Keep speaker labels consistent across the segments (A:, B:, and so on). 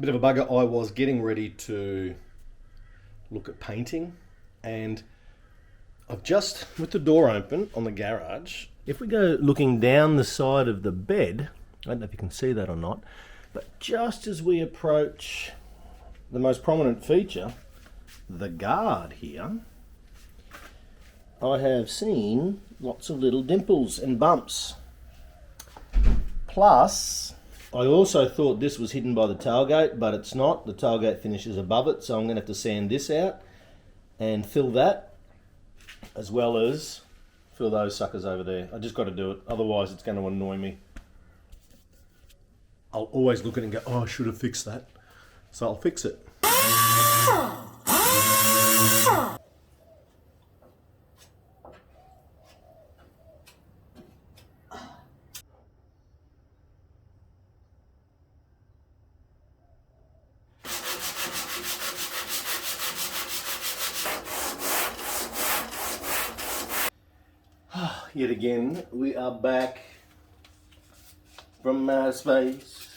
A: Bit of a bugger. I was getting ready to look at painting, and I've just, with the door open on the garage, if we go looking down the side of the bed, I don't know if you can see that or not, but just as we approach the most prominent feature, the guard here, I have seen lots of little dimples and bumps. Plus, I also thought this was hidden by the tailgate, but it's not. The tailgate finishes above it, so I'm going to have to sand this out and fill that, as well as fill those suckers over there. I just got to do it, otherwise it's going to annoy me. I'll always look at it and go, oh, I should have fixed that. So I'll fix it. Yet again, we are back from my space.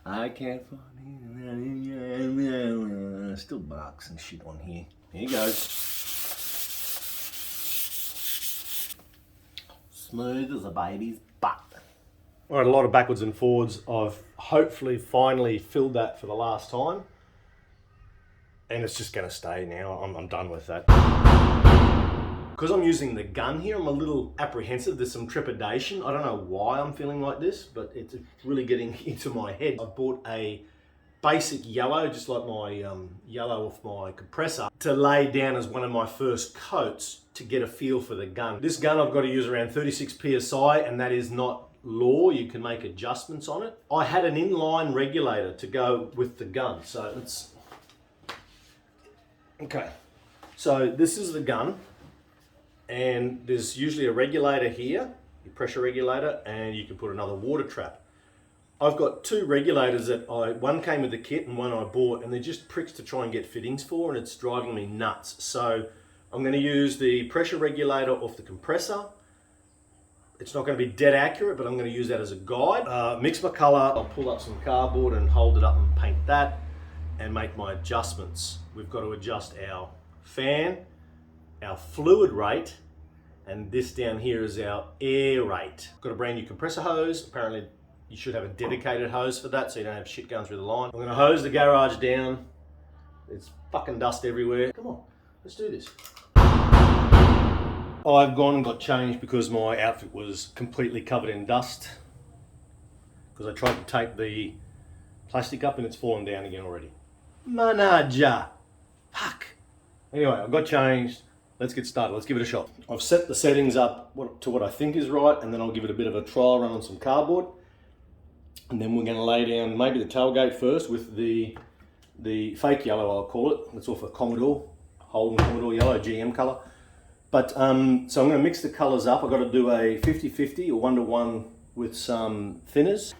A: I can't find it. Still barks and shit on here. Here goes. Smooth as a baby's butt. All right, a lot of backwards and forwards. I've hopefully finally filled that for the last time. And it's just going to stay now. I'm done with that. Because I'm using the gun here, I'm a little apprehensive. There's some trepidation. I don't know why I'm feeling like this, but it's really getting into my head. I bought a basic yellow, just like my yellow off my compressor, to lay down as one of my first coats to get a feel for the gun. This gun I've got to use around 36 PSI, and that is not law. You can make adjustments on it. I had an inline regulator to go with the gun, so it's... Okay, so this is the gun. And there's usually a regulator here, your pressure regulator, and you can put another water trap. I've got two regulators that one came with the kit and one I bought, and they're just pricks to try and get fittings for, and it's driving me nuts. So I'm going to use the pressure regulator off the compressor. It's not going to be dead accurate, but I'm going to use that as a guide. Mix my color, I'll pull up some cardboard and hold it up and paint that and make my adjustments. We've got to adjust our fan, our fluid rate, and this down here is our air rate. Got a brand new compressor hose. Apparently you should have a dedicated hose for that so you don't have shit going through the line. I'm gonna hose the garage down. There's fucking dust everywhere. Come on, let's do this. I've gone and got changed because my outfit was completely covered in dust. Because I tried to tape the plastic up and it's fallen down again already. Manager. Fuck. Anyway, I got changed. Let's get started. Let's give it a shot. I've set the settings up to what I think is right, and then I'll give it a bit of a trial run on some cardboard. And then we're going to lay down maybe the tailgate first with the fake yellow, I'll call it. It's off a Commodore, Holden Commodore yellow, GM colour. But so I'm going to mix the colours up. I've got to do a 50-50 or 1-to-1 with some thinners.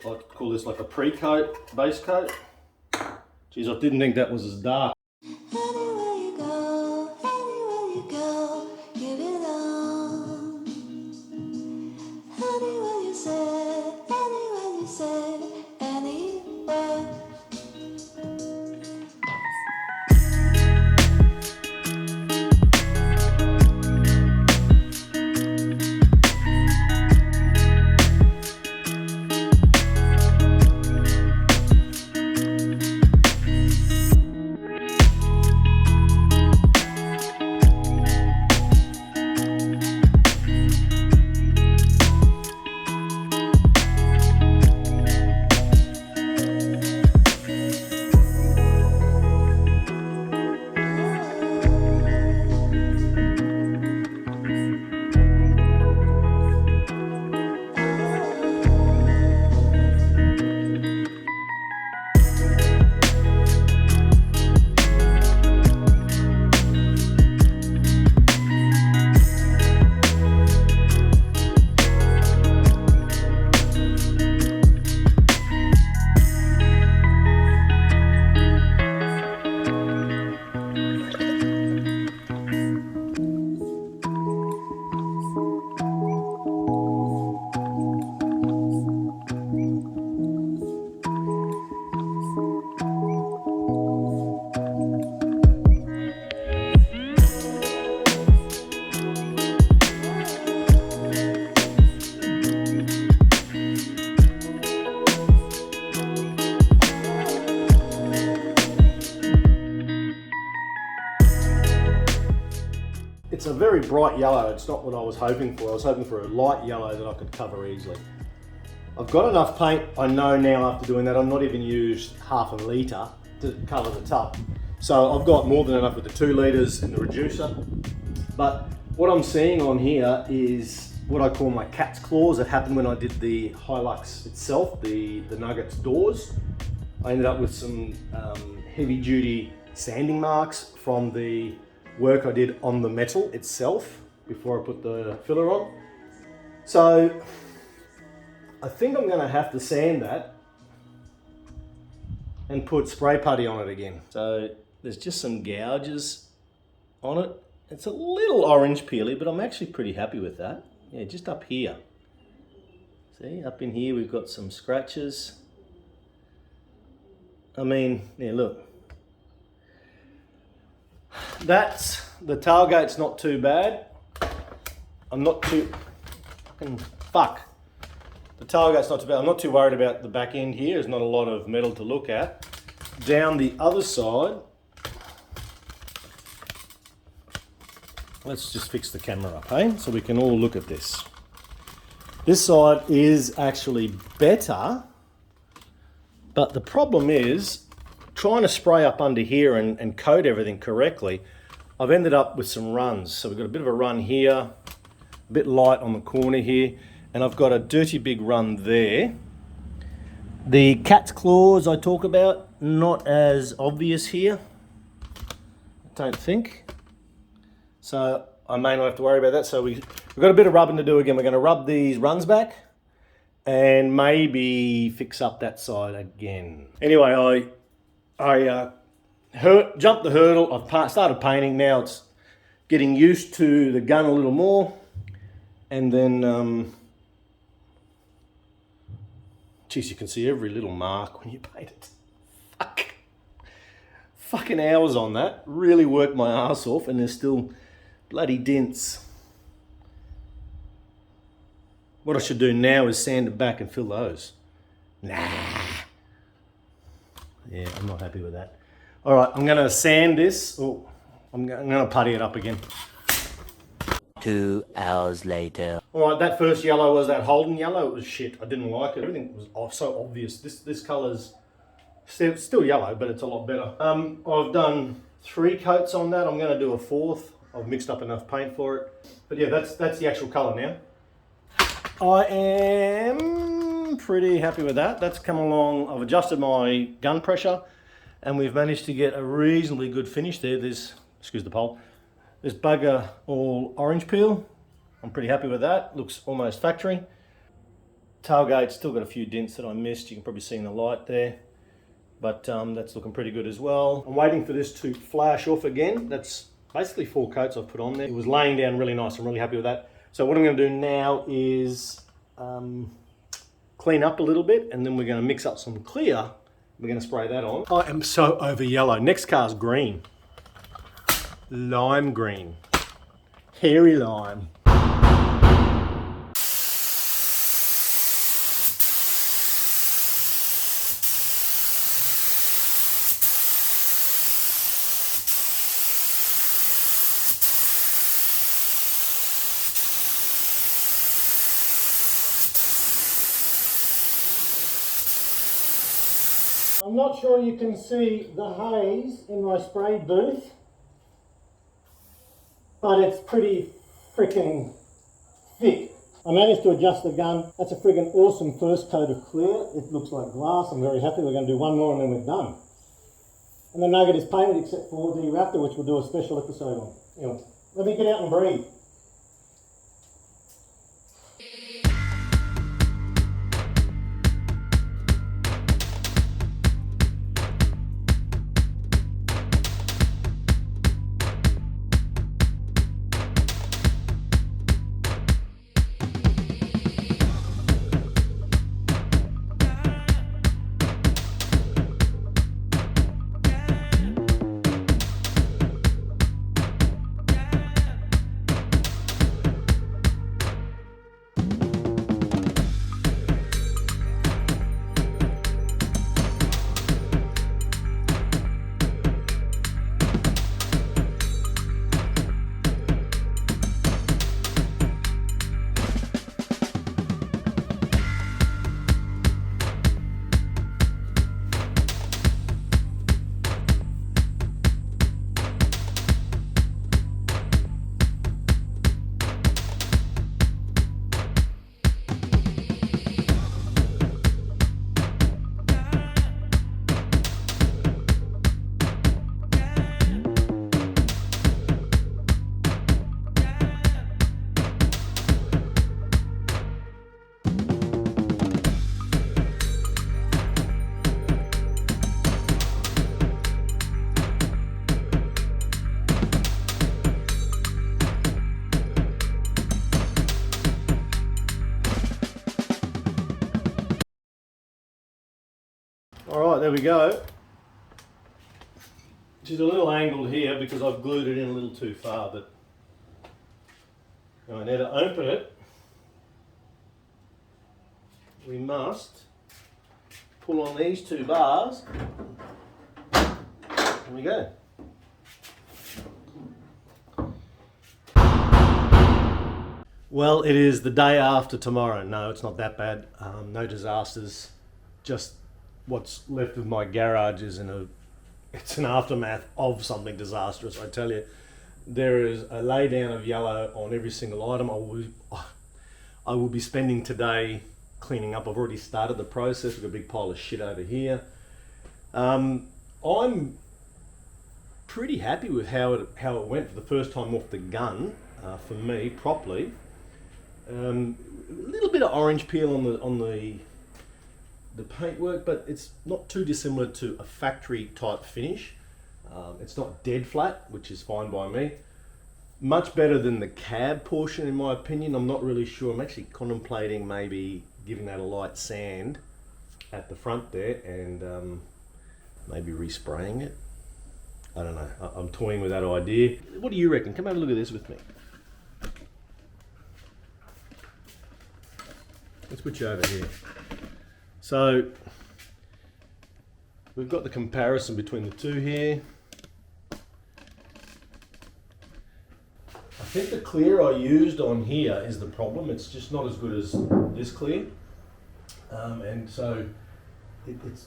A: I'd call this like a pre-coat, base coat. Geez, I didn't think that was as dark. a very bright yellow. It's not what I was hoping for. I was hoping for a light yellow that I could cover easily. I've got enough paint. I know now after doing that, I've not even used half a litre to cover the tub. So I've got more than enough with the 2 litres in the reducer. But what I'm seeing on here is what I call my cat's claws that happened when I did the Hilux itself, the Nuggets doors. I ended up with some heavy duty sanding marks from the work I did on the metal itself before I put the filler on. So I think I'm gonna have to sand that and put spray putty on it again. So there's just some gouges on it. It's a little orange peely, but I'm actually pretty happy with that. Yeah, just up here. See, up in here we've got some scratches. I mean, yeah, look. That's, the tailgate's not too bad. I'm not too, fuck. The tailgate's not too bad. I'm not too worried about the back end here. There's not a lot of metal to look at. Down the other side, let's just fix the camera up, hey? So we can all look at this. This side is actually better, but the problem is trying to spray up under here and coat everything correctly. I've ended up with some runs. So we've got a bit of a run here, a bit light on the corner here, and I've got a dirty big run there. The cat's claws I talk about, not as obvious here, I don't think. So I may not have to worry about that. So we've got a bit of rubbing to do again. We're going to rub these runs back and maybe fix up that side again. Anyway, I jumped the hurdle. I've started painting. Now it's getting used to the gun a little more. And then, geez, you can see every little mark when you paint it. Fuck. Fucking hours on that. Really worked my ass off, and there's still bloody dents. What I should do now is sand it back and fill those. Nah. Yeah, I'm not happy with that. All right, I'm gonna sand this. Oh, I'm gonna putty it up again.
B: 2 hours later.
A: All right, that first yellow was that Holden yellow. It was shit. I didn't like it. Everything was so obvious. This colour's still yellow, but it's a lot better. I've done 3 coats on that. I'm going to do a 4th. I've mixed up enough paint for it. But yeah, that's the actual colour now. I am pretty happy with that. That's come along. I've adjusted my gun pressure, and we've managed to get a reasonably good finish there. There's, excuse the pole. This bugger all orange peel. I'm pretty happy with that. Looks almost factory. Tailgate still got a few dents that I missed. You can probably see in the light there. But that's looking pretty good as well. I'm waiting for this to flash off again. That's basically 4 coats I've put on there. It was laying down really nice. I'm really happy with that. So what I'm going to do now is clean up a little bit, and then we're going to mix up some clear. We're going to spray that on. I am so over yellow. Next car's green. Lime green. Hairy lime. I'm not sure you can see the haze in my spray booth, but it's pretty freaking thick. I managed to adjust the gun. That's a friggin' awesome first coat of clear. It looks like glass. I'm very happy. We're going to do one more and then we're done. And the Nugget is painted except for the Raptor, which we'll do a special episode on. Anyway, let me get out and breathe. there we go. She's a little angled here because I've glued it in a little too far, but now to open it, we must pull on these two bars. There we go. Well, it is the day after tomorrow. No, it's not that bad. No disasters. Just what's left of my garage is it's an aftermath of something disastrous, I tell you. There is a laydown of yellow on every single item. I will be spending today cleaning up. I've already started the process. We've got a big pile of shit over here. I'm pretty happy with how it went for the first time off the gun, for me, properly. A little bit of orange peel on the paintwork, but it's not too dissimilar to a factory type finish. It's not dead flat, which is fine by me. Much better than the cab portion in my opinion. I'm not really sure. I'm actually contemplating maybe giving that a light sand at the front there and maybe respraying it. I don't know. I'm toying with that idea. What do you reckon? Come have a look at this with me. Let's put you over here. So we've got the comparison between the two here. I think the clear I used on here is the problem. It's just not as good as this clear. And so it's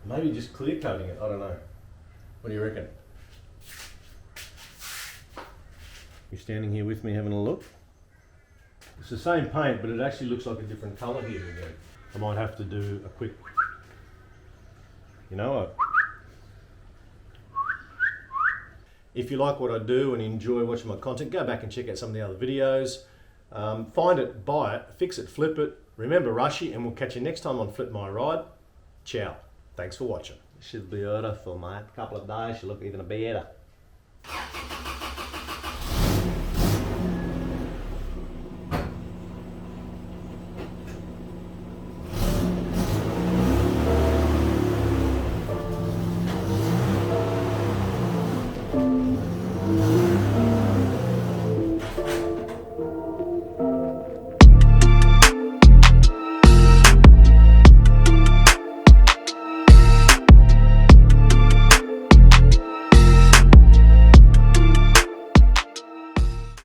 A: maybe just clear coating it. I don't know. What do you reckon? You're standing here with me having a look. It's the same paint, but it actually looks like a different colour here again. I might have to do a quick, If you like what I do and enjoy watching my content, go back and check out some of the other videos. Find it, buy it, fix it, flip it. Remember Rushy, and we'll catch you next time on Flip My Ride. Ciao. Thanks for watching. She's beautiful, mate. A couple of days, she'll look even better.